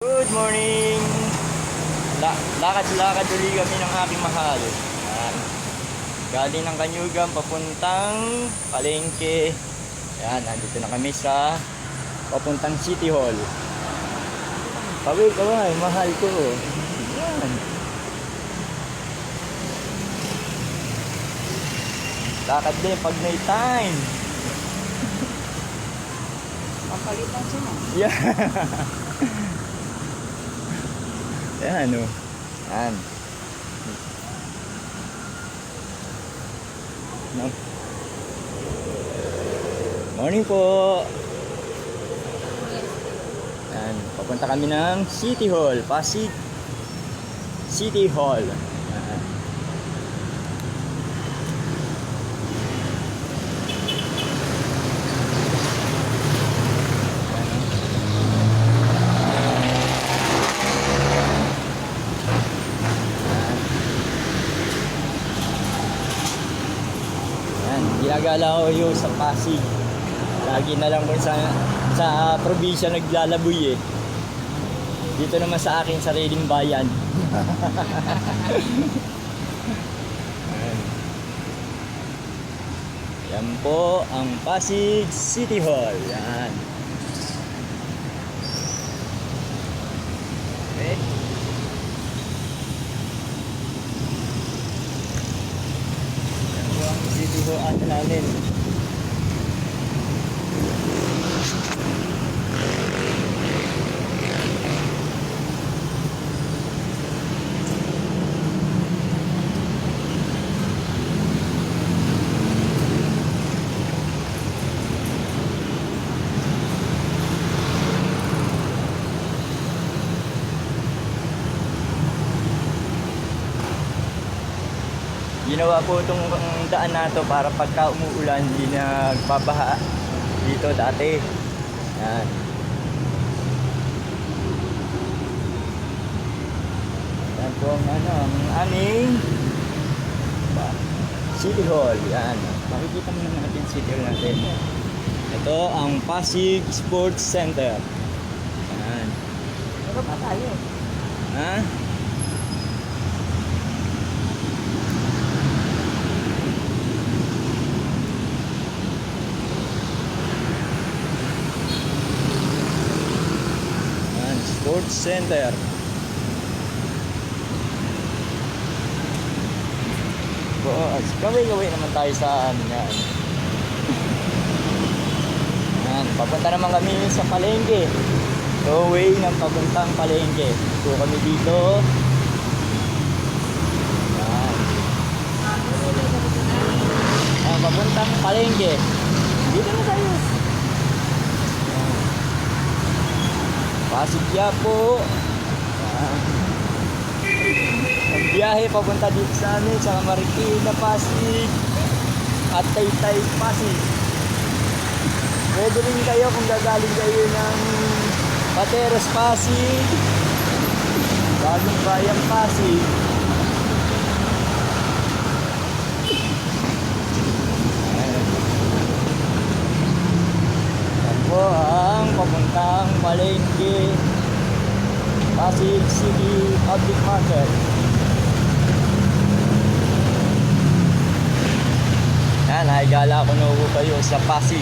Good morning! Lakad-lakad uli kami ng aking mahal. Yan. Galing ng Kanyugan papuntang Palengke. Yan, nandito na kami sa papuntang City Hall. Kaway, mahal ko. Yan. Lakad din pag may time. Papalitan siya na. Yeah. Ayan o. Ayan. No. Morning po. Ayan. Papunta kami ng City Hall. Pasig City Hall. Ayan. Ginagala ko yung sa Pasig. Lagi na lang ko sa probinsya naglalaboy eh. Dito naman sa akin sariling bayan. Yan po ang Pasig City Hall. Yan. Okay. City Hall namin. Ginawa po itong daan na to para pagka umuulan hindi nagbabaha dito dati. Yan. Yan po ang aming City Hall. Yan. Makikita mo naman natin City Hall natin. Ito ang Pasig Sports Center. Yan. Ano pa tayo? Ha? Sports Center. Boss, gawin naman tayo sa yan. Yan, papunta naman kami sa Palengke. So way ng papuntang Palengke. So kami dito. Yan. Yan, papuntang Palengke. Dito na tayo. Pasig po. Ang biyahe papunta dito sa amin sa Marikina, Pasig at Taytay, Pasig. Pwede rin kayo kung gagaling kayo ng Pateros, Pasig, Bagong Bayan, Pasig. Po ang papuntang Palengke, Pasig City Public Market. Yan, nakigala ko na kayo sa Pasig.